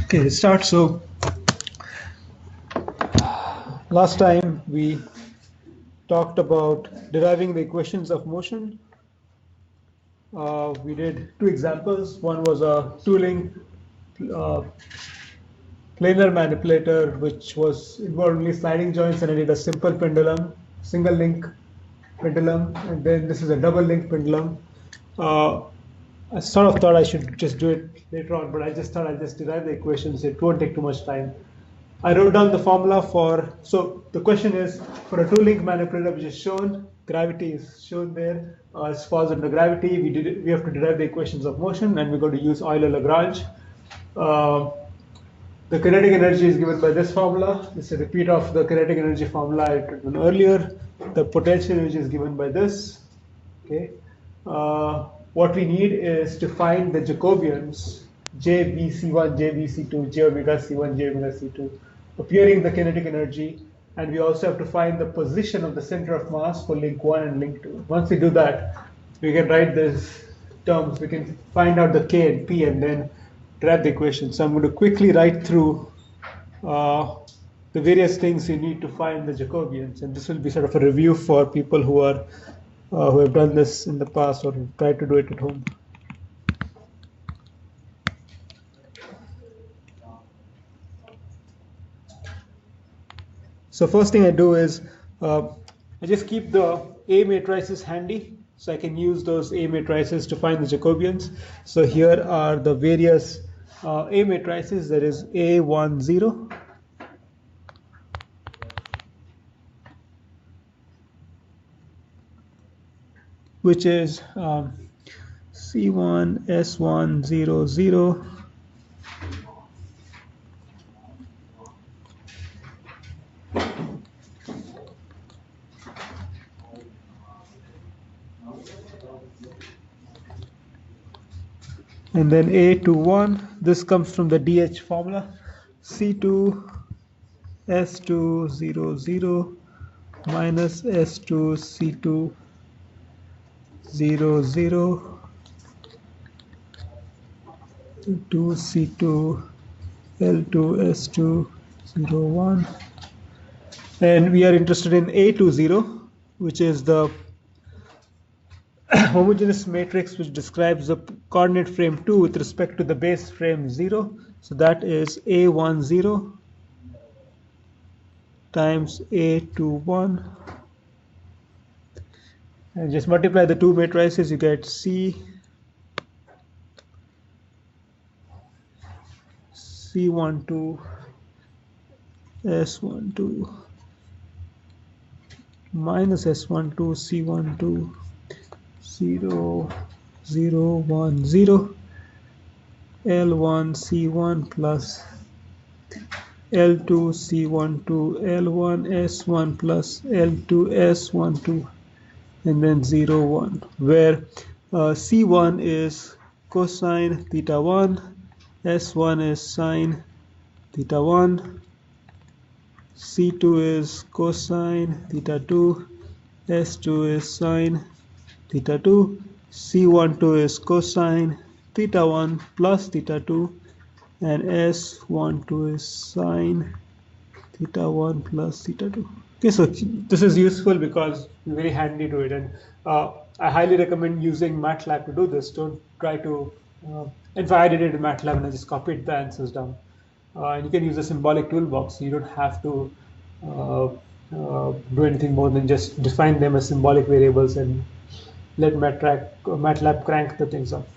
Okay, let's start. So last time we talked about deriving the equations of motion. We did two examples. One was a two-link planar manipulator, which was involved only sliding joints, and I did a simple pendulum, single link pendulum, and then this is a double link pendulum. I sort of thought I should just do it later on, but I just thought I'll just derive the equations. It won't take too much time. I wrote down the formula for, so the question is, for a two-link manipulator which is shown, gravity is shown there, it falls under gravity, we have to derive the equations of motion, and we're going to use Euler-Lagrange. The kinetic energy is given by this formula. This is a repeat of the kinetic energy formula I had written earlier. The potential energy is given by this. Okay. What we need is to find the Jacobians, JVC1, JVC2, J omega C1, J omega C2, appearing the kinetic energy, and we also have to find the position of the center of mass for link 1 and link 2. Once we do that, we can write these terms. We can find out the K and P and then derive the equation. So I'm going to quickly write through the various things you need to find the Jacobians, and this will be sort of a review for people who are who have done this in the past or tried to do it at home. So first thing I do is I just keep the A matrices handy, so I can use those A matrices to find the Jacobians. So here are the various A matrices. There is A10, which is C1, S1, 0, 0. And then A21, this comes from the DH formula, C2, S2, 0, 0, minus S2, C2, 0, 0, 2, C2, L2, S2, 0, 1. And we are interested in A20, which is the homogeneous matrix which describes the coordinate frame 2 with respect to the base frame 0. So that is A10 times A21. And just multiply the two matrices, you get C12, S12, minus S12, C12, 0, 0, 1, 0, L1, C1 plus L2, C12, L1, S1 plus L2, S12, and then 0, 1, where C1 is cosine theta 1, S1 is sine theta 1, C2 is cosine theta 2, S2 is sine theta 2, C12 is cosine theta 1 plus theta 2, and S12 is sine theta 1 plus theta 2. Okay, so this is useful because it's very handy to it, and I highly recommend using MATLAB to do this. Don't try to, in fact I did it in MATLAB and I just copied the answers down. And you can use a symbolic toolbox. You don't have to do anything more than just define them as symbolic variables and let MATLAB crank the things up.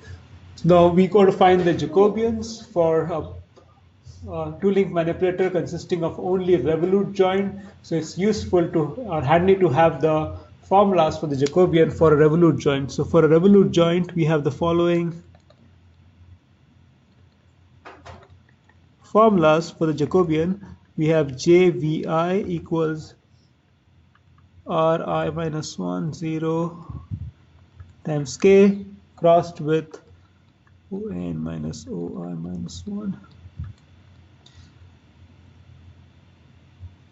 Now we got to find the Jacobians for a two-link manipulator consisting of only a revolute joint. So it's useful to, or handy to have the formulas for the Jacobian for a revolute joint. So for a revolute joint, we have the following formulas for the Jacobian. We have JVI equals Ri minus 1, 0 times K crossed with On minus Oi minus 1.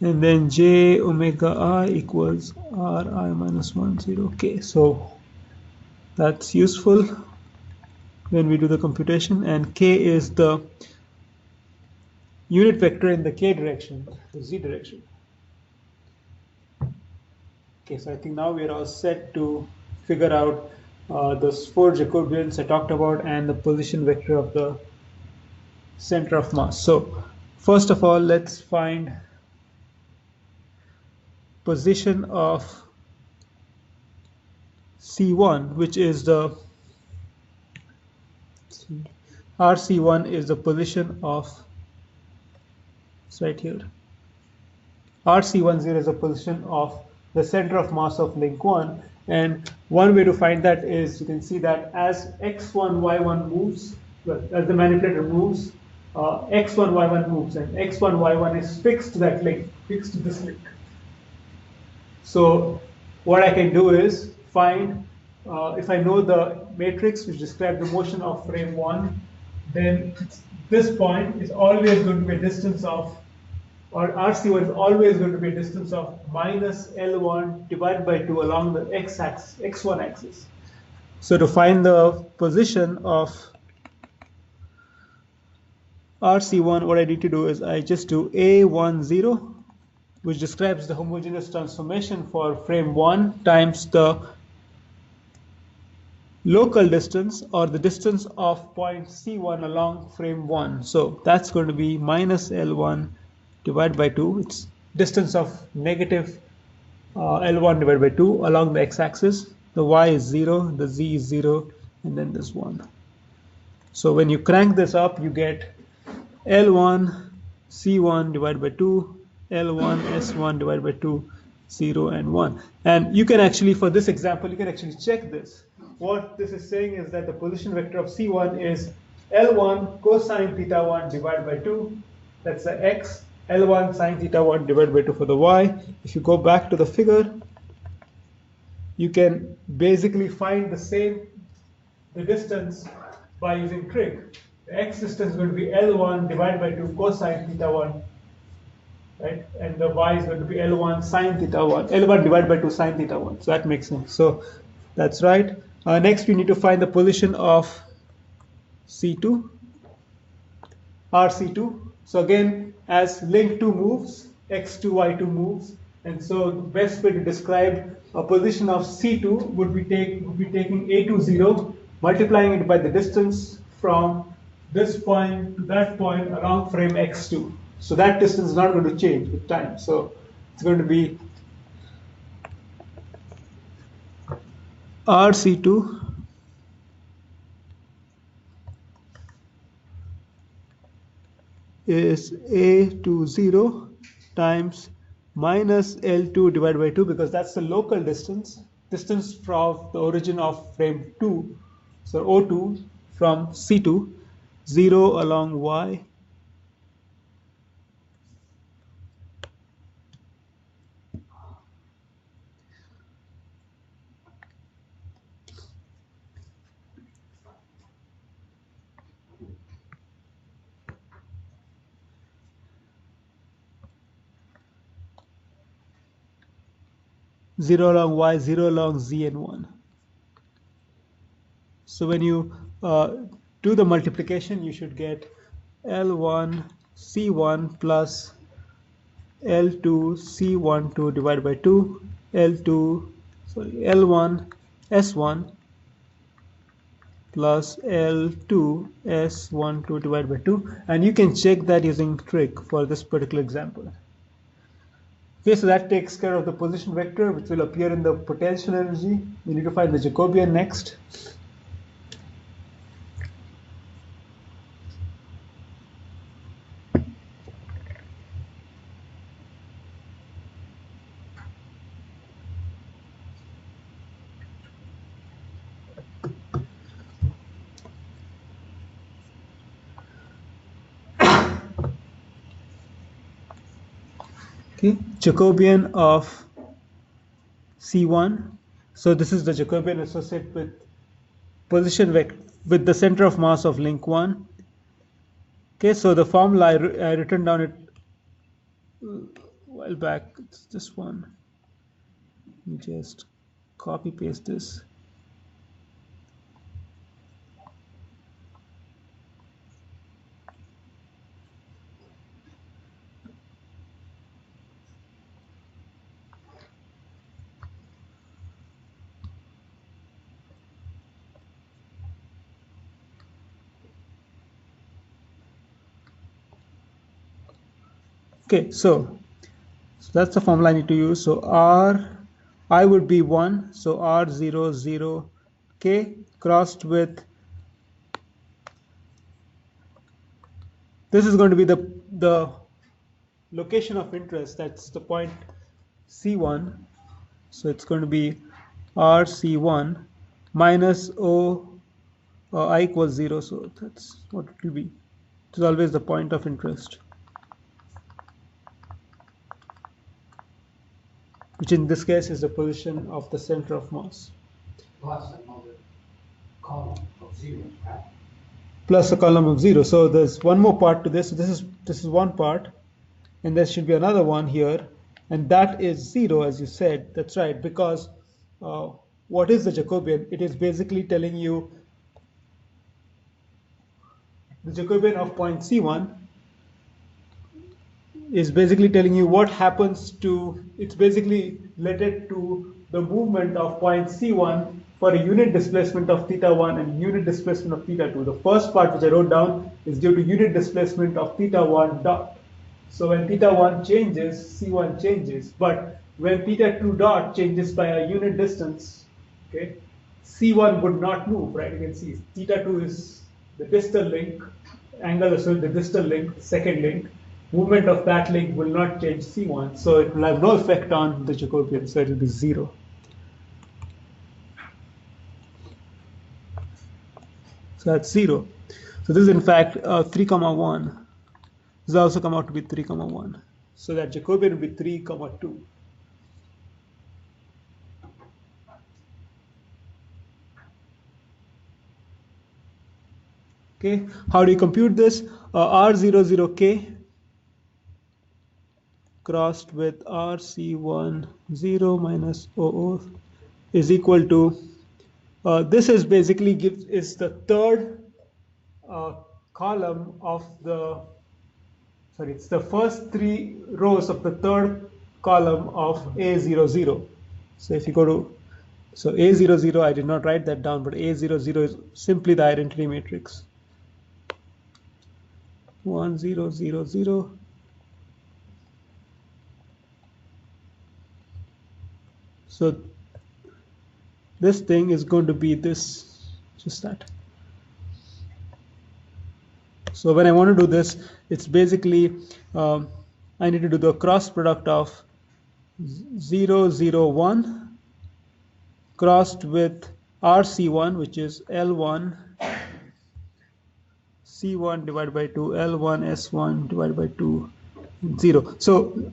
And then J omega I equals Ri minus 1, 0 K. So that's useful. when we do the computation, and k is the unit vector in the k direction, the z direction. Okay, so I think now we are all set to figure out those 4 Jacobians I talked about and the position vector of the center of mass. So first of all, let's find position of C1, which is the RC1 is the position of, it's right here. RC10 is the position of the center of mass of link 1. And one way to find that is you can see that as x1, y1 moves, well, as the manipulator moves, x1, y1 moves, and x1, y1 is fixed to that link, fixed to this link. So what I can do is find, if I know the matrix which describes the motion of frame 1, then this point is always going to be a distance of, or RC1 is always going to be a distance of minus L1 divided by 2 along the x-axis, x1 axis. So to find the position of RC1, what I need to do is I just do A10, which describes the homogeneous transformation for frame 1 times the local distance or the distance of point C1 along frame 1. So that's going to be minus L1 divided by 2. It's distance of negative L1 divided by 2 along the x-axis. The y is 0, the z is 0, and then this 1. So when you crank this up, you get L1 C1 divided by 2, L1 S1 divided by 2, 0 and 1. And you can actually, for this example, you can actually check this. What this is saying is that the position vector of C1 is L1 cosine theta 1 divided by 2. That's the x. L1 sine theta 1 divided by 2 for the y. If you go back to the figure, you can basically find the distance by using trig. The x distance is going to be L1 divided by 2 cosine theta 1, right? And the y is going to be L1 sine theta 1, L1 divided by 2 sine theta 1. So that makes sense. So that's right. Next, we need to find the position of C2, RC2. So again, as link 2 moves, x2, y2 moves, and so the best way to describe a position of C2 would be taking A20, multiplying it by the distance from this point to that point along frame x2. So that distance is not going to change with time. So it's going to be RC2 is A20 times minus L2 divided by 2, because that's the local distance from the origin of frame 2, so O2 from C2, 0 along y, 0 along y, 0 along z, and 1. So when you do the multiplication, you should get L1 C1 plus L2 C12 divided by 2, L1 S1 plus L2 S12 divided by 2, and you can check that using trig for this particular example. Okay, so that takes care of the position vector, which will appear in the potential energy. We need to find the Jacobian next. Okay, Jacobian of C1. So this is the Jacobian associated with position vector with the center of mass of link 1. Okay, so the formula I written down it a while back. It's this one. Let me just copy paste this. Okay, so that's the formula I need to use. So I would be 1, so R0, 0, K crossed with, this is going to be the location of interest, that's the point C1. So it's going to be RC1 minus O, I equals 0, so that's what it will be. It's always the point of interest, which in this case is the position of the center of mass. Plus another column of 0, right? Plus a column of 0. So there's one more part to this. So this is one part, and there should be another one here, and that is 0, as you said. That's right, because what is the Jacobian? It is basically telling you the Jacobian of point C1 is basically telling you what happens to, it's basically related to the movement of point C1 for a unit displacement of θ1 and unit displacement of θ2. The first part which I wrote down is due to unit displacement of θ1 dot. So when θ1 changes, C1 changes, but when θ2 dot changes by a unit distance, okay, C1 would not move, right? You can see θ2 is the distal link, angle is the distal link, second link. Movement of that link will not change C1, so it will have no effect on the Jacobian, so it will be 0. So that's 0. So this is in fact 3, 1. This also come out to be 3, 1. So that Jacobian will be 3, 2. Okay, how do you compute this? R00K crossed with RC10 minus OO is equal to, this is basically is the third column of the, sorry, it's the first 3 rows of the third column of A00. So if you go to, so A00, I did not write that down, but A00 is simply the identity matrix. 1, 0, 0, 0. So this thing is going to be this, just that. So when I want to do this, it's basically, I need to do the cross product of 0, 0, 1 crossed with RC1, which is L1 C1 divided by 2, L1 S1 divided by 2, 0. So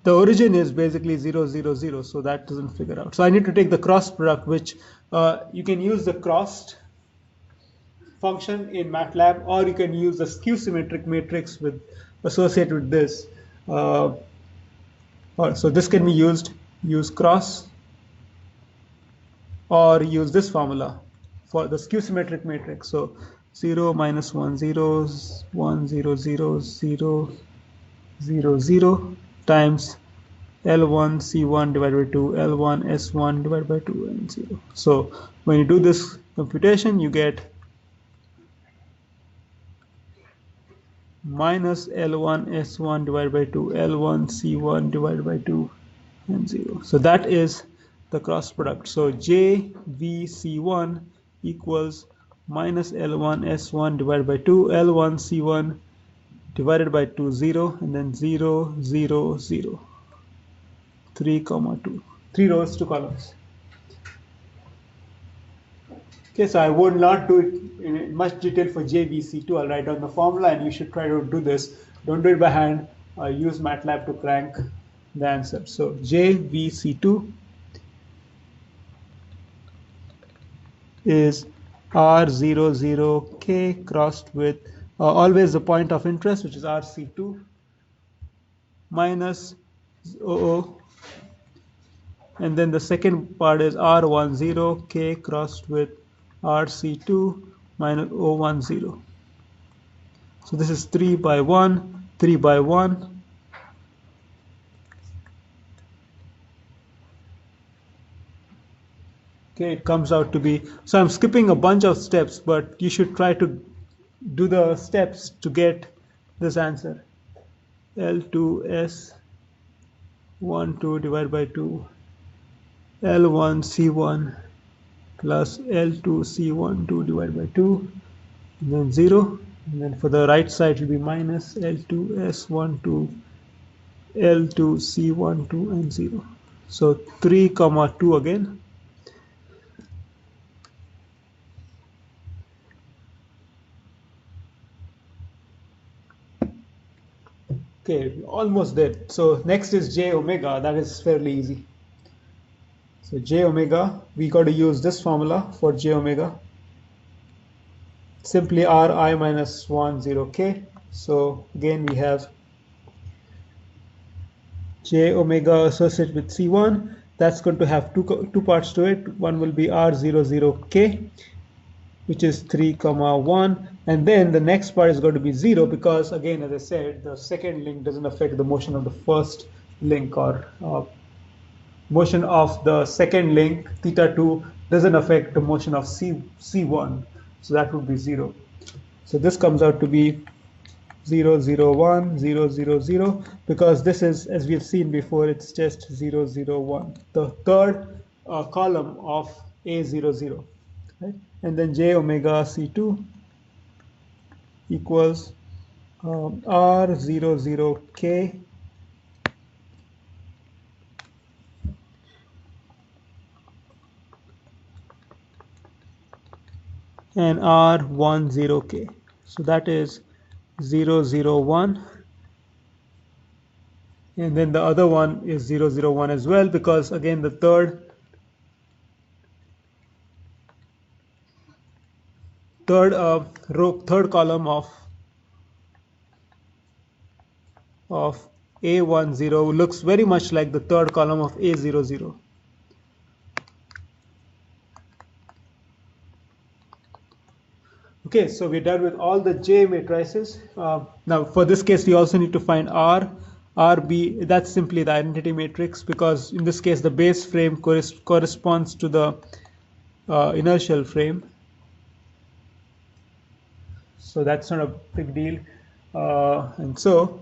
the origin is basically 0, 0, 0, so that doesn't figure out. So I need to take the cross product, which you can use the crossed function in MATLAB, or you can use the skew symmetric matrix with associated with this. So this can be used, use cross, or use this formula for the skew symmetric matrix. So 0 minus 1 0 1 0 0 0 0 0 times L1 C1 divided by 2 L1 S1 divided by 2 and 0. So when you do this computation, you get minus L1 S1 divided by 2 L1 C1 divided by 2 and 0. So that is the cross product. So JVC1 equals minus L1 S1 divided by 2 L1 C1 divided by 2 0 and then 0 0 0 3, 2, 3 rows, 2 columns. Okay, so I would not do it in much detail for JVC2. I'll write down the formula and you should try to do this. Don't do it by hand. Use MATLAB to crank the answer. So JVC2 is R00K crossed with always the point of interest, which is RC2 minus OO, and then the second part is R10K crossed with RC2 minus O10. So this is 3 by 1, 3 by 1. Okay, it comes out to be, so I'm skipping a bunch of steps, but you should try to do the steps to get this answer. L2S12 divided by 2 L1C1 plus L2C12 divided by 2, and then 0. And then for the right side it will be minus L2S12 L2C12 and 0. So 3 comma 2 again. Okay, almost there. So next is j omega. That is fairly easy. So j omega, we got to use this formula for j omega. Simply Ri minus 1 0 k. So again we have j omega associated with C1. That's going to have two parts to it. One will be R00 k, which is 3 comma 1, and then the next part is going to be 0 because, again, as I said, the second link doesn't affect the motion of the first link, or motion of the second link theta 2 doesn't affect the motion of C1, so that would be 0. So this comes out to be 0 0 1 0 0 0, because this is, as we have seen before, it's just 0 0 1, the third column of A00, right? And then j omega C2 equals R00 k and R10 k. So that is 0 0 1, and then the other one is 0 0 1 as well, because again the third column of A10 looks very much like the third column of A00. Okay, so we're done with all the J matrices. Now for this case we also need to find R. RB, that's simply the identity matrix, because in this case the base frame corresponds to the inertial frame. So that's not a big deal. And so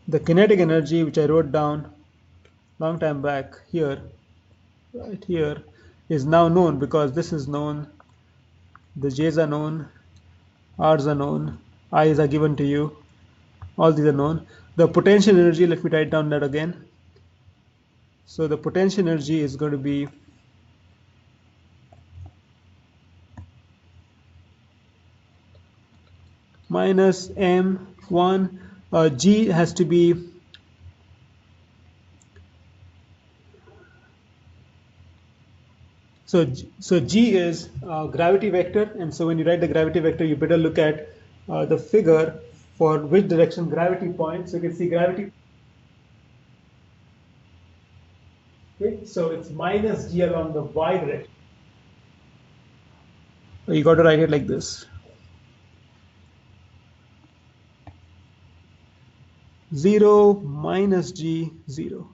the kinetic energy, which I wrote down long time back here, right here, is now known, because this is known, the J's are known, R's are known, I's are given to you, all these are known. The potential energy, let me write down that again. So the potential energy is going to be minus M1, G has to be So G is gravity vector, and so when you write the gravity vector, you better look at the figure for which direction gravity points. So you can see gravity. Okay, so it's minus G along the y direction. So you got to write it like this. 0 minus G 0.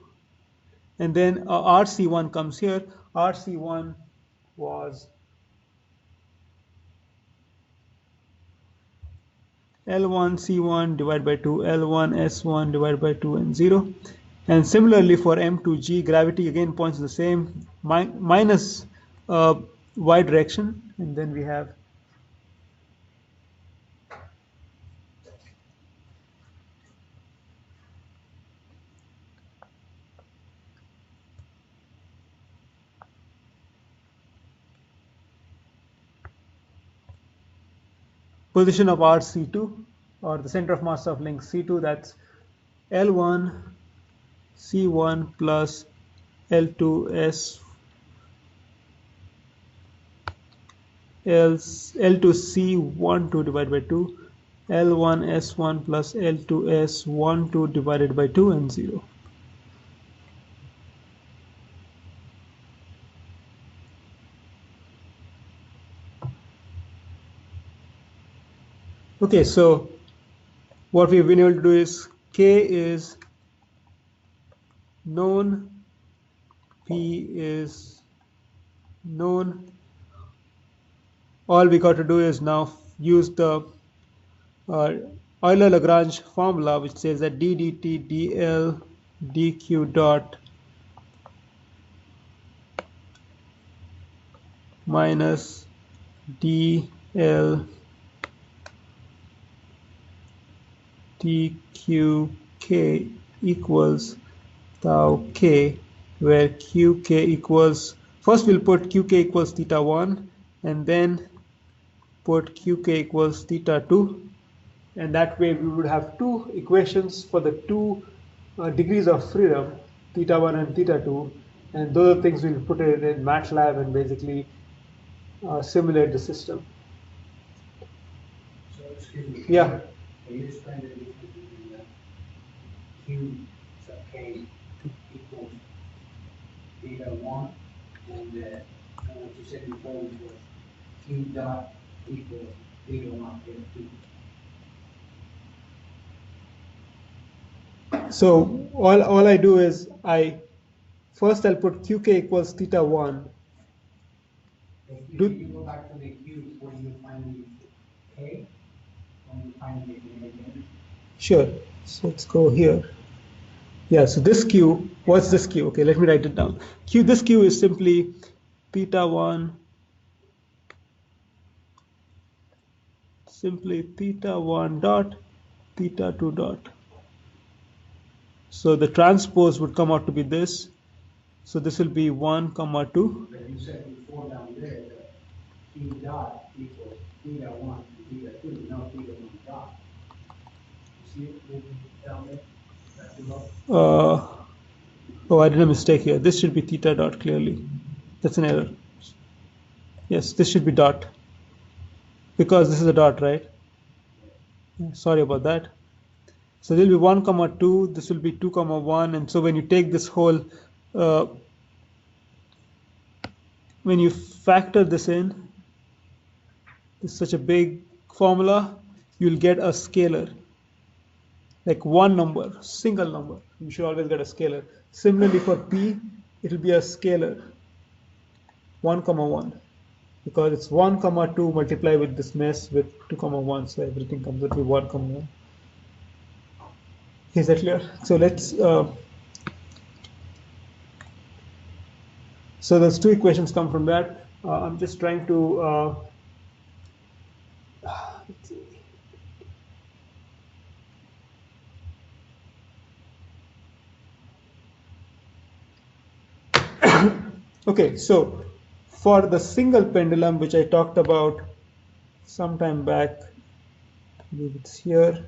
And then RC1 comes here. RC1 was L1 C1 divided by 2, L1 S1 divided by 2, and 0. And similarly for M2G, gravity again points the same, minus y direction, and then we have position of RC2, or the center of mass of link C2, that's L1 C1 plus L2 L2 C12 divided by 2, L1 S1 plus L2 S12 divided by 2, and 0. Okay, so what we've been able to do is K is known, P is known. All we got to do is now use the Euler-Lagrange formula, which says that d dt dl dq dot minus dl dqk equals tau k, where qk equals, first we'll put qk equals theta 1 and then put qk equals theta 2, and that way we would have two equations for the two degrees of freedom, theta 1 and theta 2, and those are things we'll put in MATLAB and basically simulate the system. So excuse me. Yeah. Can you explain the difference between the Q sub K equals theta 1 and what you said before, which was Q dot equals theta 1 theta 2? So all I do is I'll put qk equals theta 1. If you go back to the Q, where you find the K, when you find the kinetic energy. Sure. So let's go here. Yeah, so this q, what's this q? Okay, let me write it down. This q is simply theta 1, simply theta 1 dot theta 2 dot. So the transpose would come out to be this. So this will be 1 comma 2. But you said before down there that Q dot equals theta 1 and theta 2, no theta 1 dot. You see it down there? That's below. Oh, I did a mistake here. This should be theta dot clearly. That's an error. Yes, this should be dot. Because this is a dot, right? Sorry about that. So there will be 1 comma 2, this will be 2 comma 1, and so when you take this whole, when you factor this in, this is such a big formula, you'll get a scalar. Like one number, single number. You should always get a scalar. Similarly for p, it will be a scalar, 1 comma 1. Because it's 1 comma 2 multiplied with this mess with 2 comma 1, so everything comes out to be 1 comma 1. Is that clear? So let's, so those two equations come from that. I'm just trying to, let's see. Okay, so for the single pendulum, which I talked about sometime back, I believe it's here.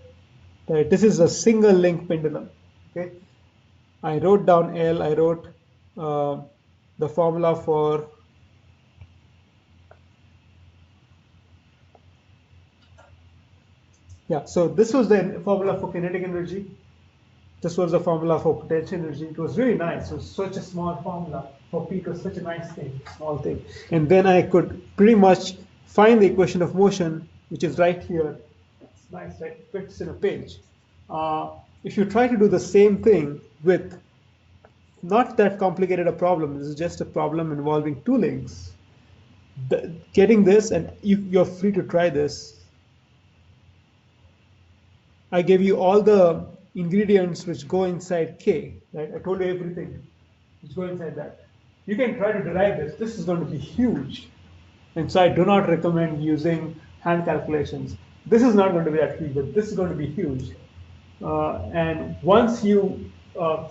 Right, this is a single link pendulum. Okay, I wrote down L. I wrote the formula for So this was the formula for kinetic energy. This was the formula for potential energy. It was really nice. It was such a small formula for P. It was such a nice thing, small thing. And then I could pretty much find the equation of motion, which is right here. It's nice, right? It fits in a page. If you try to do the same thing with not that complicated a problem, this is just a problem involving two links. Getting this, and you're free to try this. I gave you all the ingredients which go inside K, right? I told you everything which go inside that. You can try to derive this. This is going to be huge. And so I do not recommend using hand calculations. This is not going to be that huge, but this is going to be huge. And once you, let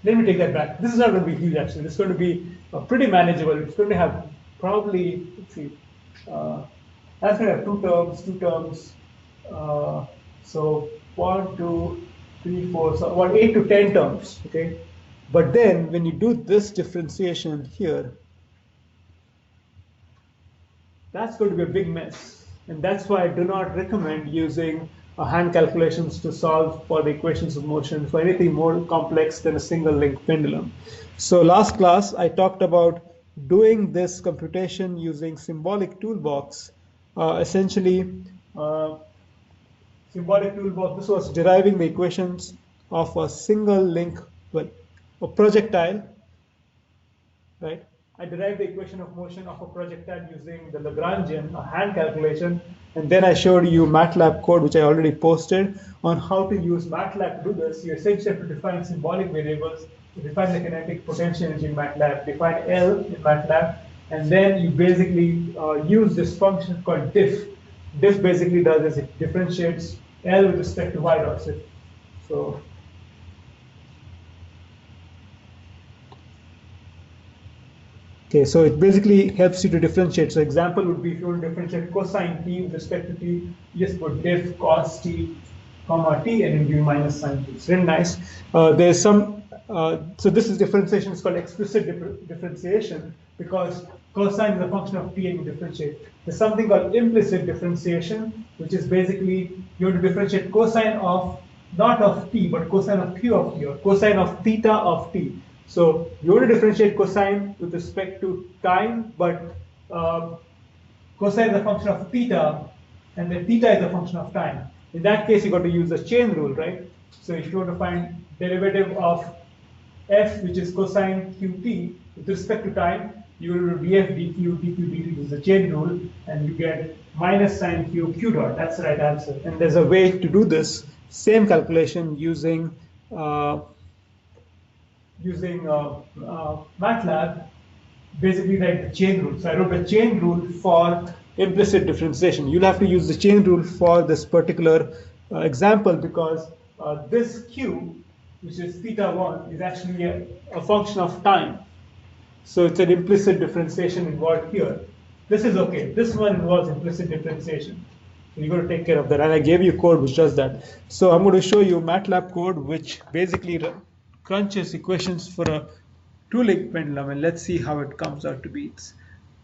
me take that back. This is not going to be huge, actually. It's going to be pretty manageable. It's going to have probably, let's see, that's going to have two terms. So 1, 2, 3, 4, so about 8 to 10 terms, okay? But then when you do this differentiation here, that's going to be a big mess. And that's why I do not recommend using hand calculations to solve for the equations of motion for anything more complex than a single link pendulum. So last class, I talked about doing this computation using symbolic toolbox. Essentially, symbolic toolbox, this was deriving the equations of a single link, well, a projectile, right? I derived the equation of motion of a projectile using the Lagrangian, a hand calculation, And then I showed you MATLAB code, which I already posted, on how to use MATLAB to do this. You essentially have to define symbolic variables, define the kinetic potential energy in MATLAB, define L in MATLAB, and then you basically use this function called diff. Diff basically does is it differentiates L with respect to y dot z. So okay, so it basically helps you to differentiate. So example would be if you want to differentiate cosine t with respect to t, you just put diff cos t, comma t, and then give minus sine t. It's really nice. There's some, so this is differentiation. It's called explicit differentiation because cosine is a function of t and you differentiate. There's something called implicit differentiation, which is basically you want to differentiate cosine of not of t, but cosine of q of t, or cosine of theta of t. So you want to differentiate cosine with respect to time, but cosine is a function of theta, and then theta is a function of time. In that case, you got to use the chain rule, right? So if you want to find derivative of f, which is cosine qt, with respect to time, you will do df dq, dq dt is the chain rule, and you get minus sine q, q dot. That's the right answer. And there's a way to do this same calculation using MATLAB, basically write the chain rule. So I wrote a chain rule for implicit differentiation. You'll have to use the chain rule for this particular example because this q, which is theta 1, is actually a function of time. So it's an implicit differentiation involved here. This is okay. This one involves implicit differentiation. So you've got to take care of that. And I gave you code which does that. So I'm going to show you MATLAB code which basically crunches equations for a two-link pendulum, and let's see how it comes out to be. It's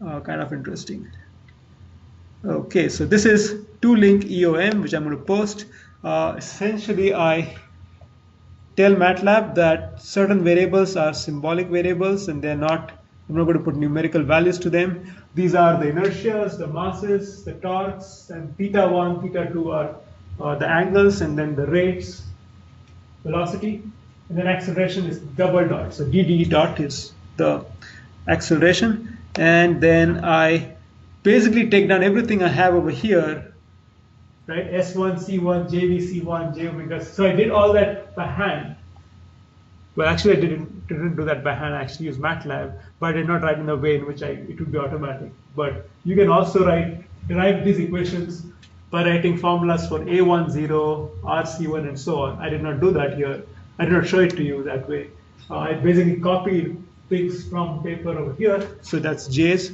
kind of interesting. Okay, so this is two-link EOM, which I'm going to post. Essentially, I tell MATLAB that certain variables are symbolic variables, and I'm not going to put numerical values to them. These are the inertias, the masses, the torques, and theta 1, theta 2 are the angles, and then the rates, velocity. And then acceleration is double dot. So dd dot is the acceleration. And then I basically take down everything I have over here, right? S1, C1, JV, J omega. So I did all that by hand. Well, actually, I didn't do that by hand. I actually used MATLAB, but I did not write in a way in which it would be automatic. But you can also derive these equations by writing formulas for A10, RC1, and so on. I did not do that here. I did not show it to you that way. I basically copied things from paper over here. So that's J's.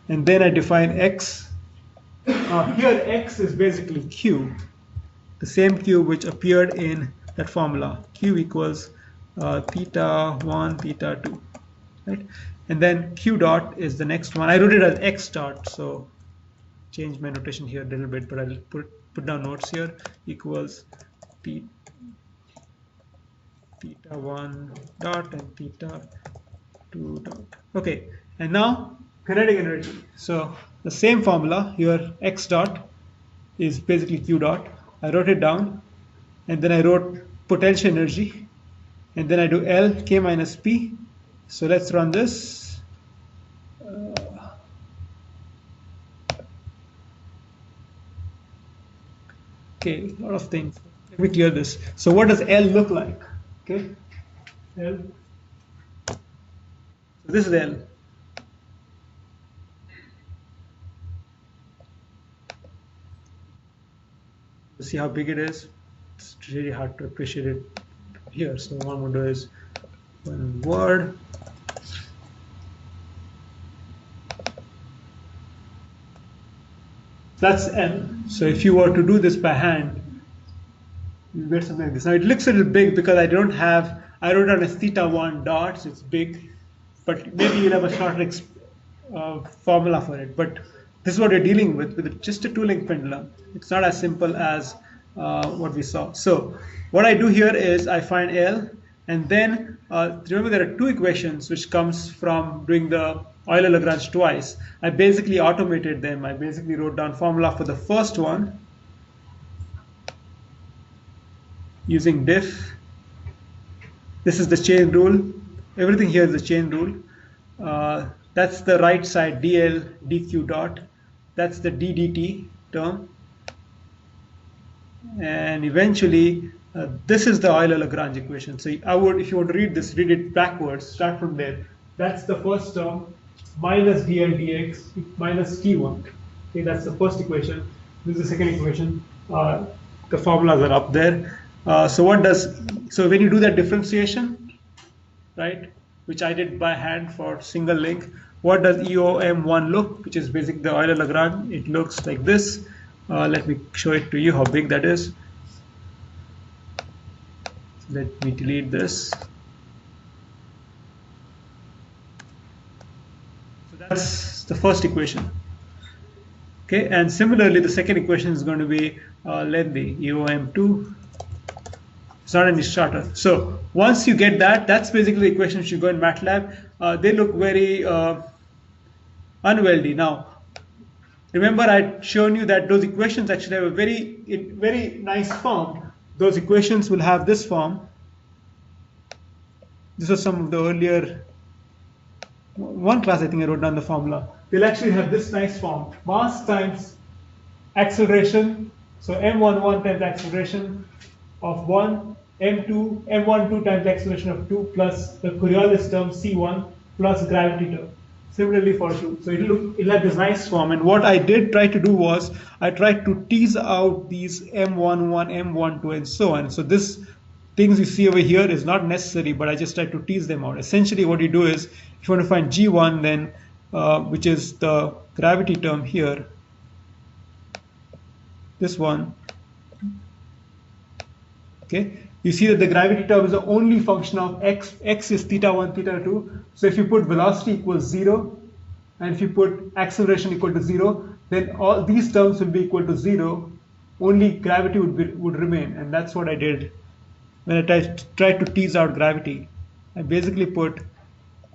And then I define X. Here X is basically Q, the same Q which appeared in that formula. Q equals theta 1, theta 2. Right? And then Q dot is the next one. I wrote it as X dot, so change my notation here a little bit, but I'll put down notes here. Equals theta 1 dot and theta 2 dot. Okay, and now kinetic energy. So the same formula here, X dot is basically Q dot. I wrote it down, and then I wrote potential energy, and then I do L K minus P. So let's run this. Okay, a lot of things. Let me clear this. So what does L look like? Okay, L. So this is L. See how big it is? It's really hard to appreciate it here. So what I'm going to do is one word. That's L. So if you were to do this by hand, you get something like this. Now it looks a little big because I wrote down as theta 1 dot, so it's big, but maybe you'll have a shorter formula for it. But this is what you're dealing with just a two-link pendulum. It's not as simple as what we saw. So what I do here is I find L, and then remember there are two equations which comes from doing the Euler-Lagrange twice. I basically automated them. I basically wrote down formula for the first one using diff. This is the chain rule. Everything here is the chain rule. That's the right side dl dq dot. That's the ddt term. and eventually this is the Euler-Lagrange equation. So I would, if you want to read this, read it backwards, start from there. That's the first term, minus dl dx minus t1. Okay, that's the first equation. This is the second equation. The formulas are up there. So when you do that differentiation, right, which I did by hand for single link, what does EOM1 look, which is basically the Euler-Lagrange? It looks like this. Let me show it to you how big that is. Let me delete this. So that's the first equation. Okay, and similarly, the second equation is going to be lengthy, EOM2. It's not any shorter. So once you get that, that's basically the equations you go in MATLAB. They look very unwieldy. Now, remember I'd shown you that those equations actually have a very nice form. Those equations will have this form. This was some of the earlier one class, I think I wrote down the formula. They'll actually have this nice form: mass times acceleration. So m11 times acceleration of 1, m12 times acceleration of 2 plus the Coriolis term C1 plus gravity term. Similarly for 2. So it'll have this nice form. And what I did try to do was I tried to tease out these m11, m12, and so on. So this things you see over here is not necessary, but I just try to tease them out. Essentially what you do is, if you want to find G1, then which is the gravity term here, this one, okay, you see that the gravity term is the only function of x. X is theta 1, theta 2. So if you put velocity equals 0, and if you put acceleration equal to 0, then all these terms will be equal to 0. Only gravity would remain, and that's what I did when I tried to tease out gravity. I basically took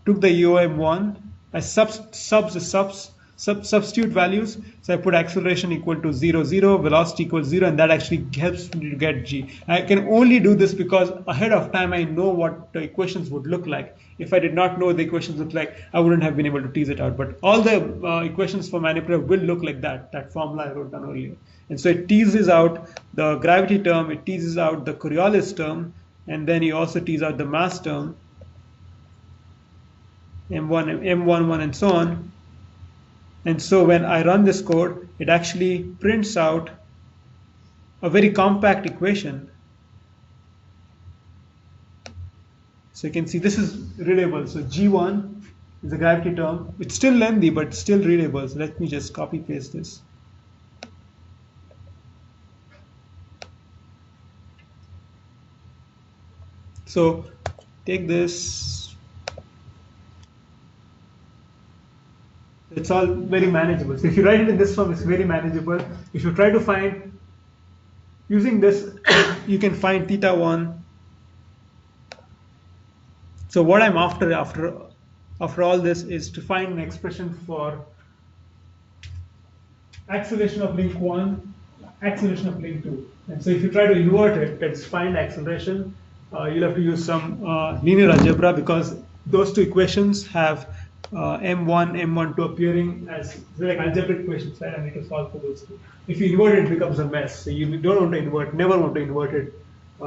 the EOM1, I substitute values. So I put acceleration equal to 0, 0, velocity equals 0, and that actually helps me to get G. I can only do this because ahead of time I know what the equations would look like. If I did not know what the equations look like, I wouldn't have been able to tease it out. But all the equations for manipulator will look like that formula I wrote down earlier. And so it teases out the gravity term, it teases out the Coriolis term, and then you also tease out the mass term, M1, M11, and so on. And so when I run this code, it actually prints out a very compact equation. So you can see this is readable. So G1 is the gravity term. It's still lengthy, but still readable. So let me just copy paste this. So take this. It's all very manageable. So if you write it in this form, it's very manageable. If you try to find, using this, you can find theta 1. So what I'm after all this is to find an expression for acceleration of link 1, acceleration of link 2. And so if you try to invert it, let's find acceleration. You'll have to use some linear algebra, because those two equations have m1, m12 appearing as like algebraic equations, right? I need to solve for those two. If you invert it, it becomes a mess. So you don't want to invert, never want to invert it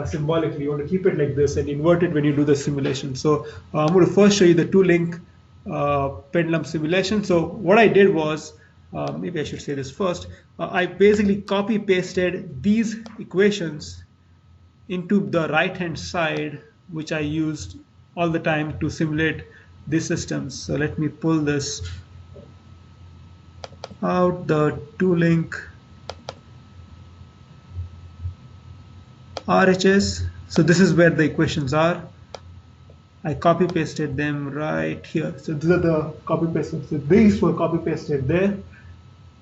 symbolically. You want to keep it like this and invert it when you do the simulation. So I'm going to first show you the two-link pendulum simulation. So what I did was, maybe I should say this first, I basically copy-pasted these equations into the right-hand side, which I used all the time to simulate these systems. So let me pull this out, the two-link RHS. So this is where the equations are. I copy-pasted them right here. So these are the copy-pasted. So these were copy-pasted there.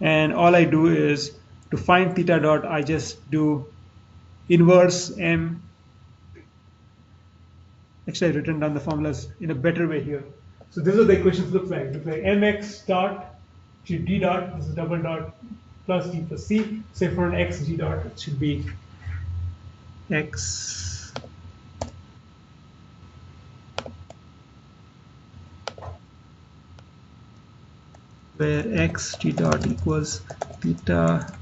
And all I do is, to find theta dot, I just do inverse m. Actually, I've written down the formulas in a better way here. So these are the equations look like. Look like mx dot to d dot, this is double dot, plus d plus c. Say for an x g dot, it should be x where x g dot equals theta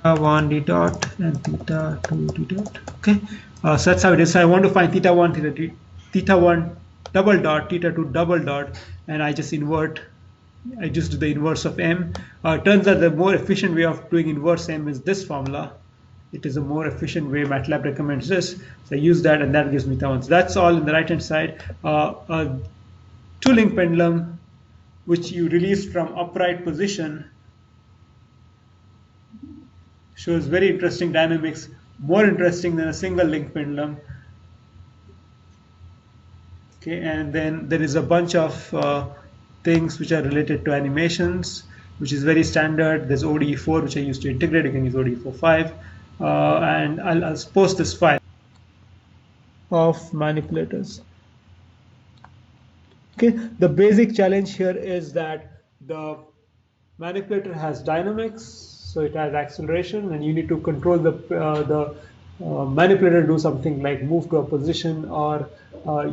1 d dot and theta 2 d dot. Okay, so that's how it is. So I want to find theta 1, theta 1 double dot, theta 2 double dot, and I just invert. I just do the inverse of m. Turns out the more efficient way of doing inverse m is this formula. It is a more efficient way. MATLAB recommends this. So I use that, and that gives me theta 1. So that's all in the right hand side. A two-link pendulum, which you release from upright position, shows very interesting dynamics, more interesting than a single link pendulum. Okay, and then there is a bunch of things which are related to animations, which is very standard. There's ODE4, which I used to integrate. You can use ODE4.5, and I'll post this file of manipulators. Okay, the basic challenge here is that the manipulator has dynamics, so it has acceleration, and you need to control the manipulator to do something like move to a position, or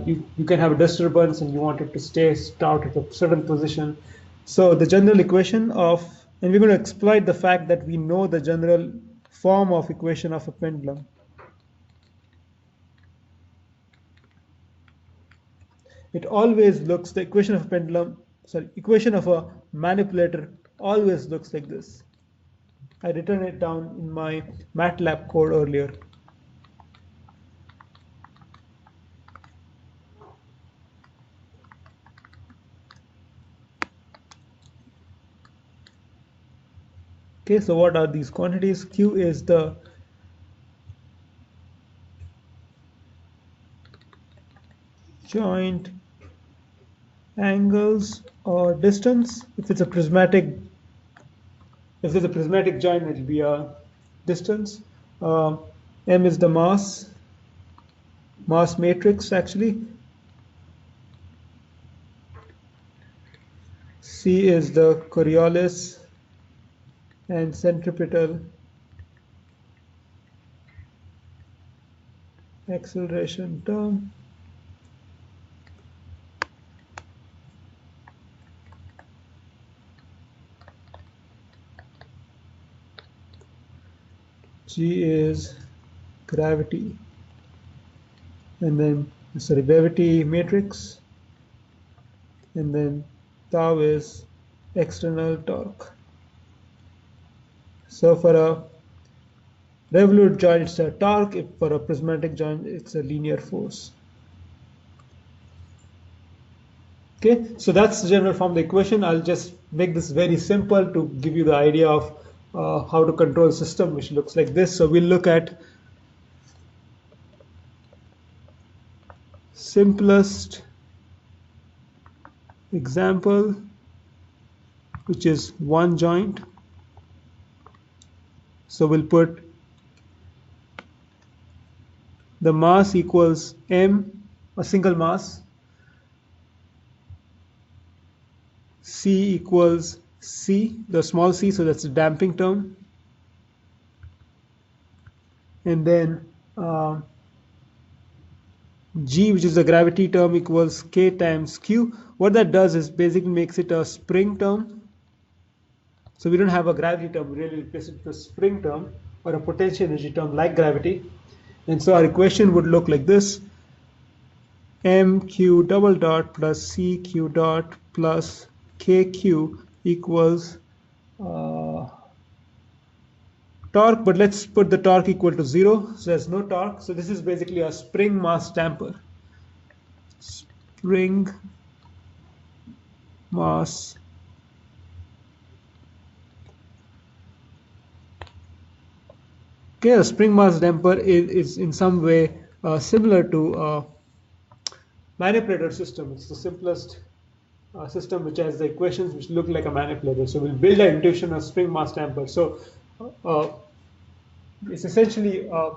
you can have a disturbance and you want it to stay start at a certain position. So the general equation of, and we're going to exploit the fact that we know the general form of equation of a pendulum. It always looks, the equation of a pendulum, sorry, equation of a manipulator always looks like this. I written it down in my MATLAB code earlier. Okay, so what are these quantities? Q is the joint angles or distance. If it's a prismatic, if there's a prismatic joint, it will be a distance. M is the mass matrix actually. C is the Coriolis and centripetal acceleration term. G is gravity, and then sorry, gravity matrix, and then tau is external torque. So for a revolute joint, it's a torque. If for a prismatic joint, it's a linear force. Okay, so that's the general form of the equation. I'll just make this very simple to give you the idea of how to control a system which looks like this. So we'll look at simplest example, which is one joint. So we'll put the mass equals m, a single mass, c equals c, the small c, so that's a damping term, and then g, which is the gravity term, equals k times q. What that does is basically makes it a spring term. So we don't have a gravity term, we really replace it with a spring term or a potential energy term like gravity. And so our equation would look like this: mq double dot plus cq dot plus kq equals torque, but let's put the torque equal to 0, so there's no torque. So this is basically a spring mass damper. Spring mass okay, a spring mass damper is in some way similar to manipulator system. It's the simplest system which has the equations which look like a manipulator. So we'll build an intuition of spring mass damper. So it's essentially a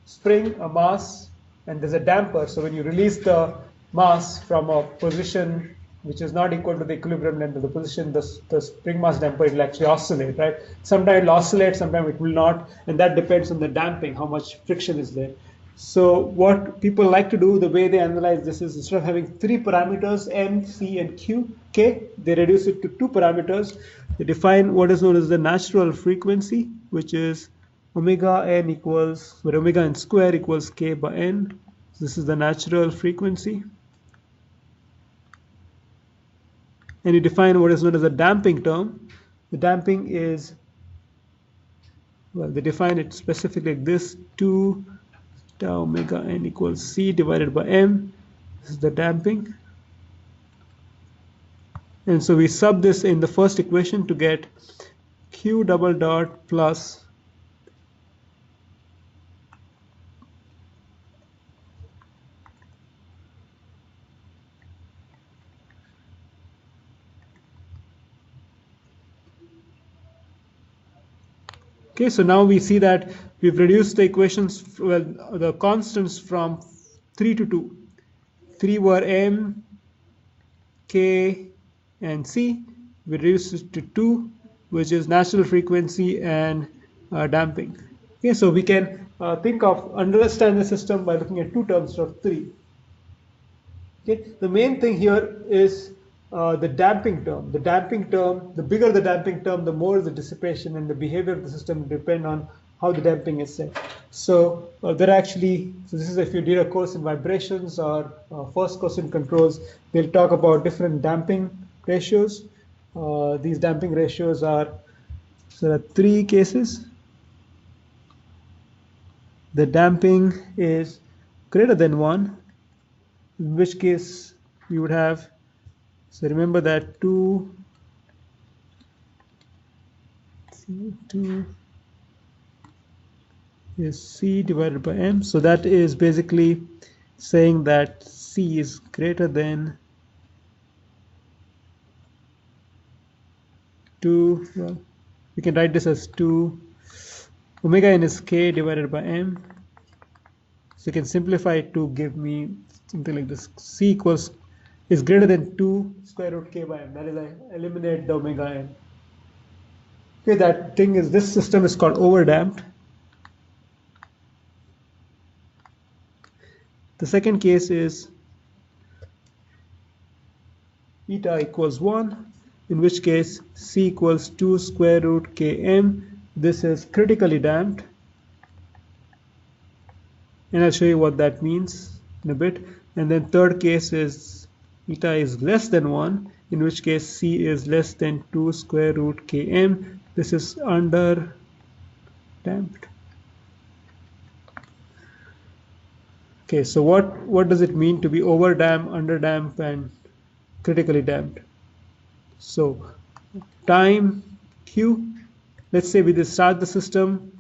spring, a mass, and there's a damper. So when you release the mass from a position which is not equal to the equilibrium length of the position, the spring mass damper will actually oscillate, right? Sometimes it will oscillate, sometimes it will not, and that depends on the damping, how much friction is there. So what people like to do, the way they analyze this is instead of having 3 parameters, m, c, and q, k, they reduce it to 2 parameters. They define what is known as the natural frequency, which is omega n equals, where omega n square equals k by n. So this is the natural frequency. And you define what is known as a damping term. The damping is, well, they define it specifically like this: 2 tau omega n equals c divided by m. This is the damping. And so we sub this in the first equation to get q double dot plus okay, so now we see that we've reduced the equations, well, the constants from 3 to 2. 3 were m, k, and c. We reduced it to 2, which is natural frequency and damping. Okay, so we can understand the system by looking at 2 terms instead of 3. Okay, the main thing here is the damping term. The damping term, the bigger the damping term, the more the dissipation and the behavior of the system depend on how the damping is set. So there are actually, so this is if you did a course in vibrations or first course in controls, they'll talk about different damping ratios. These damping ratios are, so there are 3 cases. The damping is greater than 1, in which case we would have, so remember that 2 is c divided by m. So that is basically saying that c is greater than 2, well, we can write this as 2 omega n is k divided by m. So you can simplify it to give me something like this: c equals is greater than 2 square root k by m. That is, I eliminate the omega n. Okay, that thing is, this system is called overdamped. The second case is eta equals 1, in which case c equals 2 square root km. This is critically damped, and I'll show you what that means in a bit. And then third case is eta is less than 1, in which case c is less than 2 square root km. This is under damped. Okay, so what does it mean to be over damped, under damped, and critically damped? So time q, let's say we just start the system.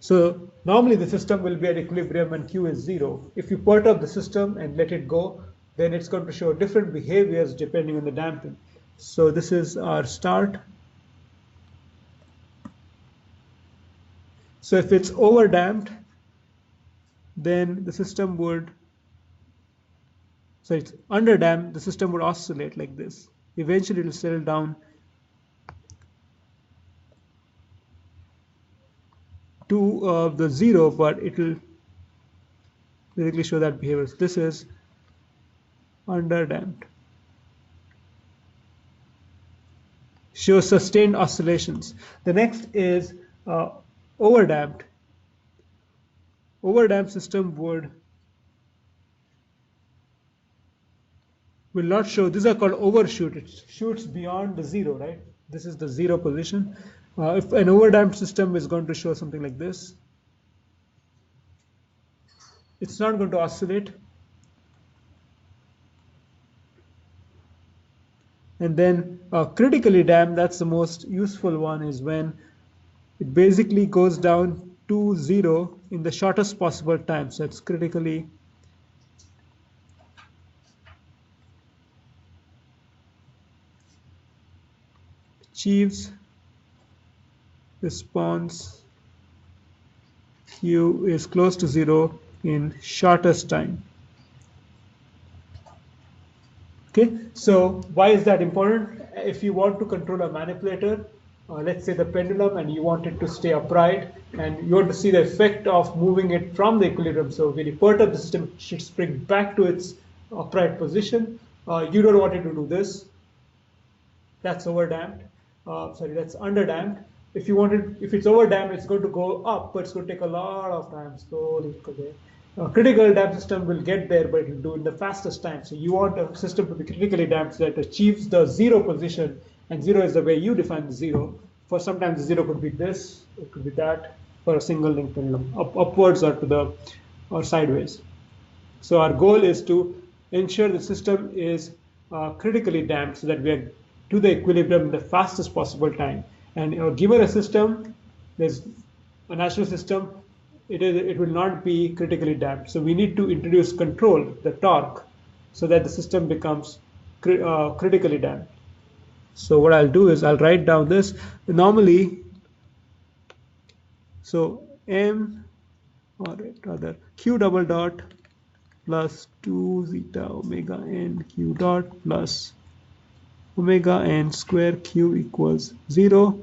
So normally the system will be at equilibrium when q is 0. If you perturb the system and let it go, then it's going to show different behaviors depending on the damping. So this is our start. So if it's over damped, then the system would, so it's under damped, the system would oscillate like this. Eventually it will settle down to the 0, but it will basically show that behavior. So this is under damped. Shows sustained oscillations. The next is over damped. Over damped system will not show. These are called overshoot. It shoots beyond the 0, right? This is the 0 position. If an overdamped system is going to show something like this, it's not going to oscillate. And then critically damped, that's the most useful one, is when it basically goes down to 0 in the shortest possible time. So it's critically achieves response q is close to 0 in shortest time. Okay, so why is that important? If you want to control a manipulator, let's say the pendulum, and you want it to stay upright, and you want to see the effect of moving it from the equilibrium. So when you perturb the system, it should spring back to its upright position. You don't want it to do this. That's overdamped. Sorry, that's underdamped. If you want it, if it's overdamped, it's going to go up, but it's going to take a lot of time, slowly go there. A critical damp system will get there, but it will do it in the fastest time. So you want a system to be critically damped so that it achieves the zero position, and zero is the way you define the zero. For sometimes the zero could be this, it could be that, for a single link pendulum, upwards or to the or sideways. So our goal is to ensure the system is critically damped so that we are to the equilibrium in the fastest possible time. And given a system, there's a natural system, it will not be critically damped. So we need to introduce control, the torque, so that the system becomes critically damped. So what I'll do is I'll write down this. Normally, so m, or rather q double dot plus 2 zeta omega n q dot plus omega n square q equals 0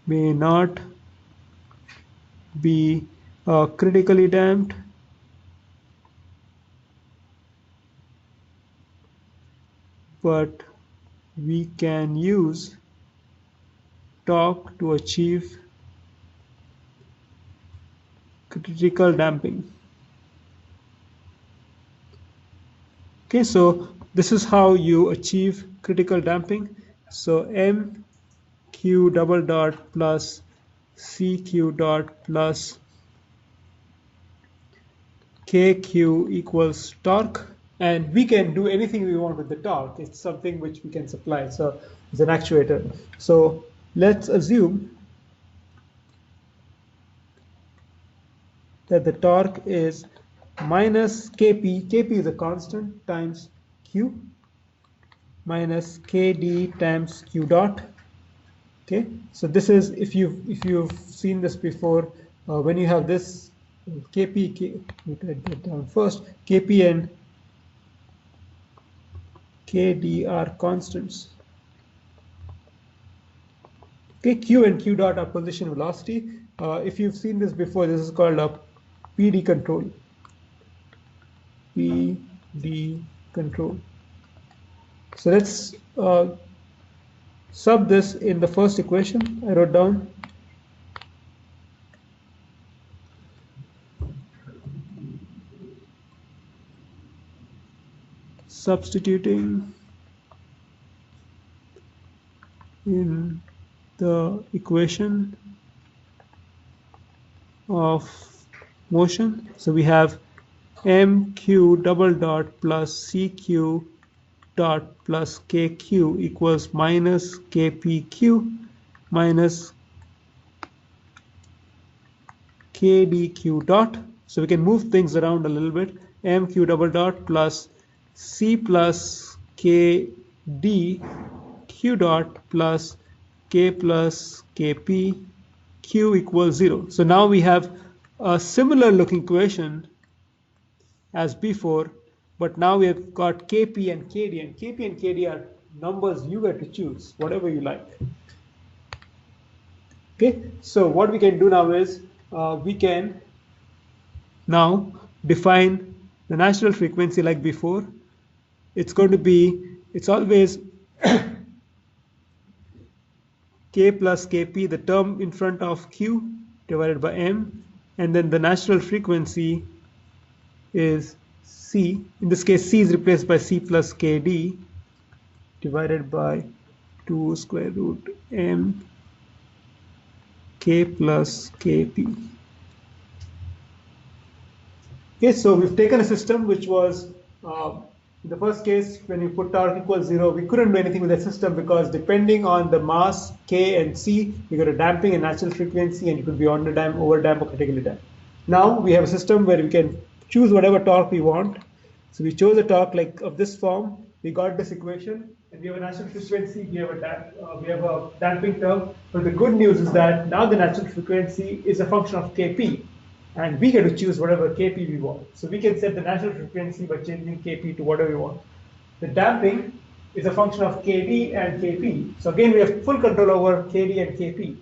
may not be critically damped, but we can use torque to achieve critical damping. Okay, so this is how you achieve critical damping. So m q double dot plus cq dot plus kq equals torque, and we can do anything we want with the torque. It's something which we can supply. So it's an actuator. So let's assume that the torque is minus kp, kp is a constant, times q, minus kd times q dot. Okay, so this is, if you've seen this before, when you have this kp, let me write that down first, kp and kd are constants. Okay, q and q dot are position velocity. If you've seen this before, this is called a PD control. PD control. So let's sub this in the first equation I wrote down. Substituting in the equation of motion. So we have mq double dot plus cq dot plus kq equals minus kpq minus kdq dot. So we can move things around a little bit. mq double dot plus c plus kd q dot plus k plus kp q equals 0. So now we have a similar looking equation as before, but now we have got kp and kd, and kp and kd are numbers you get to choose, whatever you like. Okay, so what we can do now is we can now define the natural frequency like before. It's going to be, it's always k plus kp, the term in front of q, divided by m, and then the natural frequency is c. In this case, c is replaced by c plus kd divided by 2 square root m k plus kp. Okay, so we've taken a system which was, in the first case, when you put torque equals 0, we couldn't do anything with that system because depending on the mass k and c, you got a damping and natural frequency, and you could be underdamped, overdamp, or critically damped. Now we have a system where we can choose whatever torque we want. So we chose a torque like of this form. We got this equation, and we have a natural frequency. We have a damping term. But the good news is that now the natural frequency is a function of kp, and we get to choose whatever kp we want. So we can set the natural frequency by changing kp to whatever we want. The damping is a function of kd and kp. So again, we have full control over kd and kp.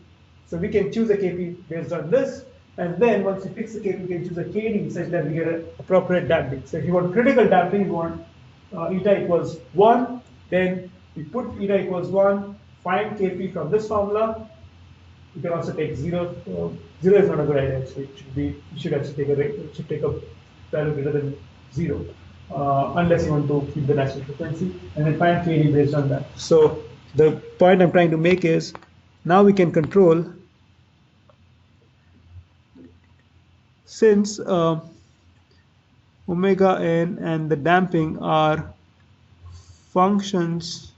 So we can choose a kp based on this, and then once we fix the kp, we can choose a kd such that we get an appropriate damping. So if you want critical damping, you want eta equals 1, then we put eta equals 1, find kp from this formula. You can also take 0. 0 is not a good idea, actually. You should actually take a value greater than 0, unless you want to keep the natural frequency, and then find kd based on that. So the point I'm trying to make is, now we can control, since omega n and the damping are functions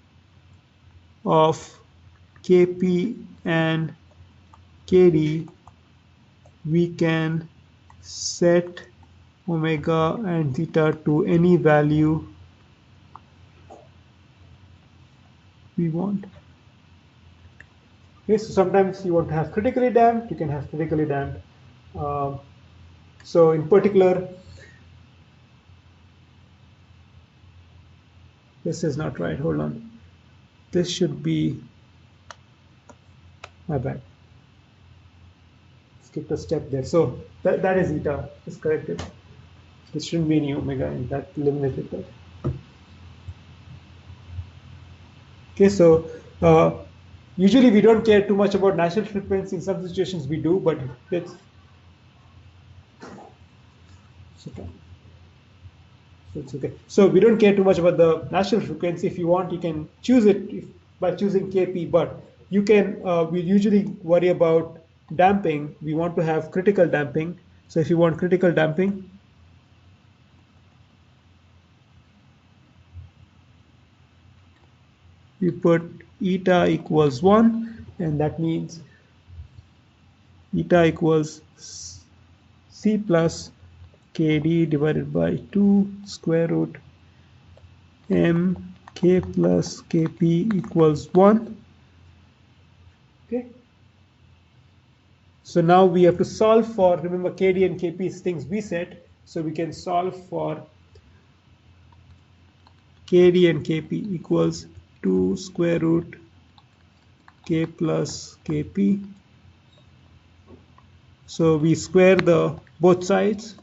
of kp and kd, we can set omega and theta to any value we want. Okay, so sometimes you want to have critically damped, you can have critically damped. So in particular, this is not right, hold on. This should be, my bad. Skipped a step there. So that is eta, is corrected. This shouldn't be any omega, and that eliminated that. Okay, so usually we don't care too much about natural frequency. In some situations we do, but let's. It's okay. So we don't care too much about the natural frequency. If you want, you can choose it by choosing kp, but you can, we usually worry about damping. We want to have critical damping. So if you want critical damping, we put eta equals 1, and that means eta equals c plus kd divided by 2 square root m k plus kp equals 1. Okay. So now we have to solve for, remember kd and kp is things we set, so we can solve for kd and kp equals 2 square root k plus kp. So we square the both sides.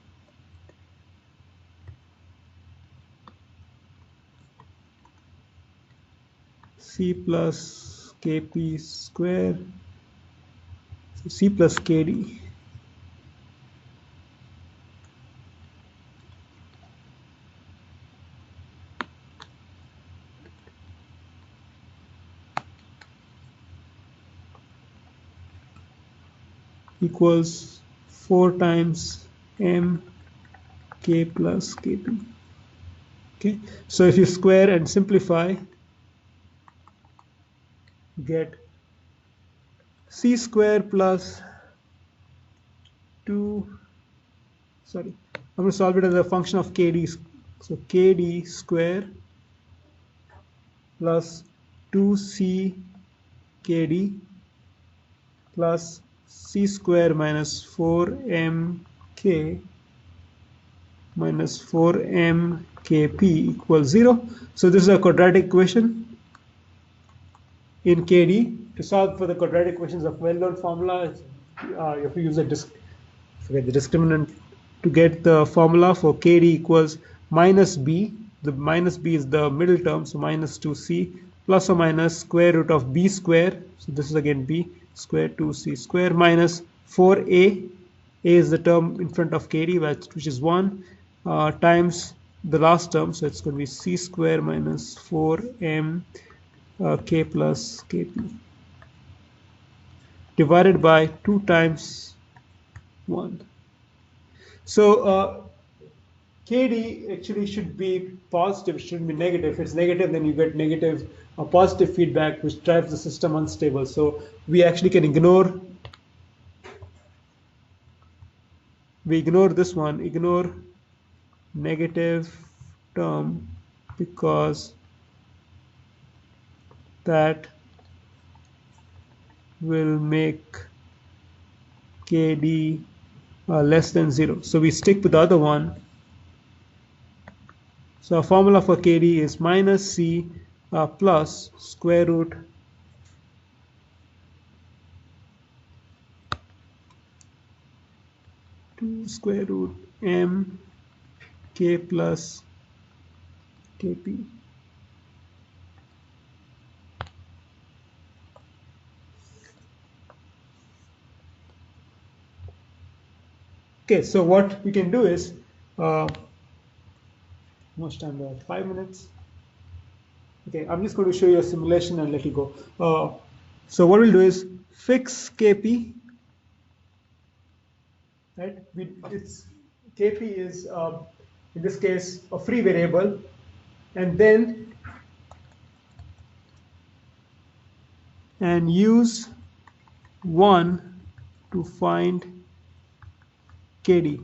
C plus kp square, so c plus kd. Equals 4 times m k plus kp. Okay, so if you square and simplify, get c square plus 2, sorry, I'm going to solve it as a function of kd. So kd square plus 2c kd plus c square minus 4mk minus 4mkp equals 0. So this is a quadratic equation in kd. To solve for the quadratic equations of well-known formula, you have to use a discriminant to get the formula for kd equals minus b. The minus b is the middle term, so minus 2c plus or minus square root of b square. So this is again b square 2c square minus 4a. A is the term in front of kd, which is 1, times the last term, so it's going to be c square minus 4m k plus kp divided by 2 times 1. So kd actually should be positive, it shouldn't be negative. If it's negative, then you get negative positive feedback, which drives the system unstable. So we actually can ignore this one, ignore negative term, because that will make kd less than 0. So we stick with the other one. So our formula for kd is minus c plus square root square root m k plus kp. Okay, so what we can do is, much time there? 5 minutes. Okay, I'm just going to show you a simulation and let you go. So what we'll do is fix kp. Right? It's kp is in this case a free variable, and then use 1 to find kd.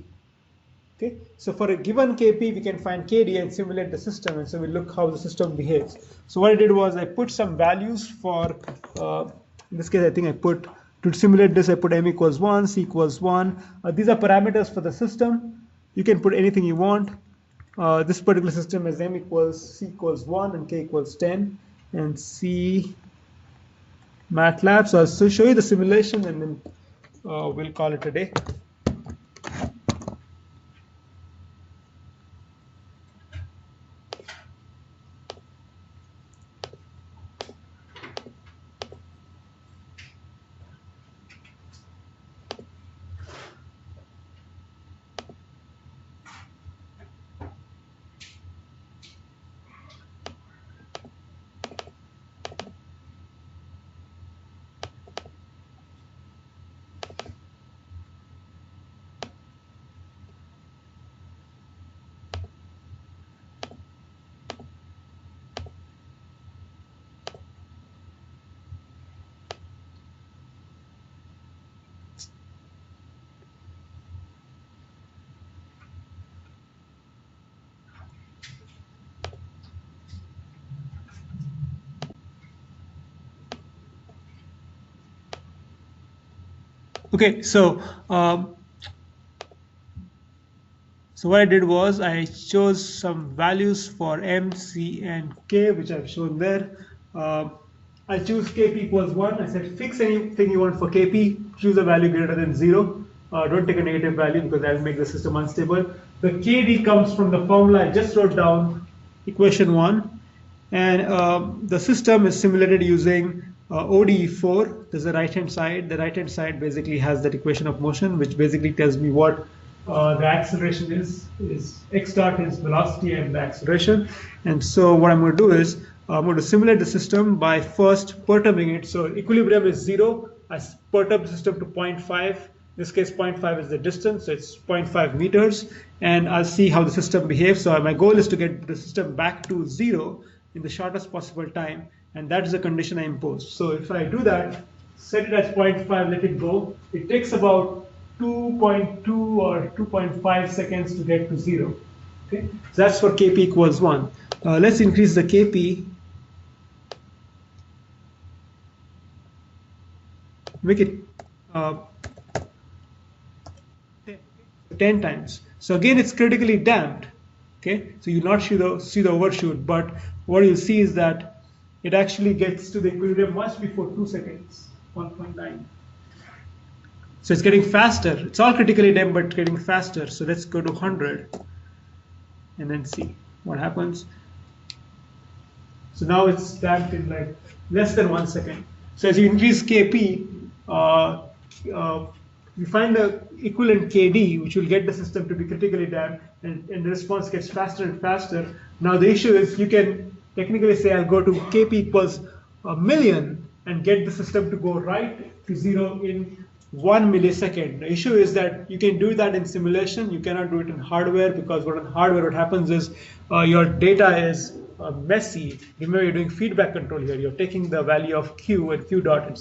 Okay, so for a given kp, we can find kd and simulate the system, and so we look how the system behaves. So what I did was I put some values for, in this case, I think I put, to simulate this, I put m equals 1, c equals 1. These are parameters for the system. You can put anything you want. This particular system is m equals, c equals 1, and k equals 10, and c MATLAB. So I'll show you the simulation, and then we'll call it a day. Okay, so what I did was I chose some values for m, c, and k, which I've shown there. I choose kp equals 1. I said fix anything you want for kp, choose a value greater than 0. Don't take a negative value because that will make the system unstable. The kd comes from the formula I just wrote down, equation 1. And the system is simulated using ODE4. There's a right-hand side. The right-hand side basically has that equation of motion, which basically tells me what the acceleration is x dot is velocity and the acceleration. And so what I'm going to do is I'm going to simulate the system by first perturbing it. So equilibrium is 0. I perturb the system to 0.5. In this case, 0.5 is the distance, so it's 0.5 meters. And I'll see how the system behaves. So my goal is to get the system back to 0 in the shortest possible time. And that is the condition I impose. So if I do that, set it as 0.5, let it go. It takes about 2.2 or 2.5 seconds to get to 0. Okay, so that's for kp equals 1. Let's increase the kp. Make it 10 times. So again, it's critically damped. Okay, so you'll not see the overshoot, but what you'll see is that it actually gets to the equilibrium much before 2 seconds, 1.9. So it's getting faster. It's all critically damped, but getting faster. So let's go to 100 and then see what happens. So now it's damped in like less than 1 second. So as you increase kp, you find the equivalent kd, which will get the system to be critically damped, and the response gets faster and faster. Now the issue is you can technically say I'll go to kp equals 1,000,000 and get the system to go right to 0 in 1 millisecond. The issue is that you can do that in simulation. You cannot do it in hardware, because in hardware what happens is your data is messy. Remember, you're doing feedback control here. You're taking the value of q and q dot and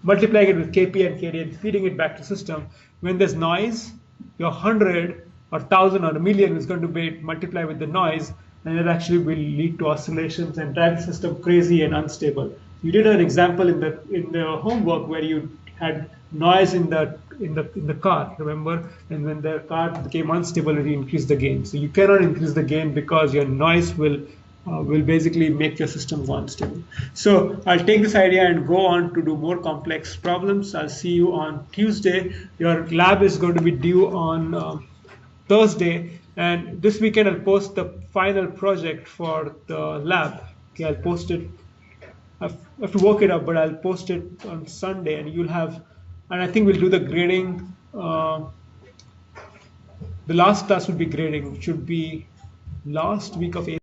multiplying it with kp and kd and feeding it back to system. When there's noise, your 100 or 1,000 or 1,000,000 is going to be multiplied with the noise, and it actually will lead to oscillations and drive the system crazy and unstable. You did an example in the homework where you had noise in the car, remember? And when the car became unstable, it increased the gain. So you cannot increase the gain because your noise will will basically make your system unstable. So I'll take this idea and go on to do more complex problems. I'll see you on Tuesday. Your lab is going to be due on Thursday, and this weekend I'll post the final project for the lab. Okay, I'll post it. I have to work it up, but I'll post it on Sunday, and you'll have. And I think we'll do the grading. The last class will be grading, which should be last week of April.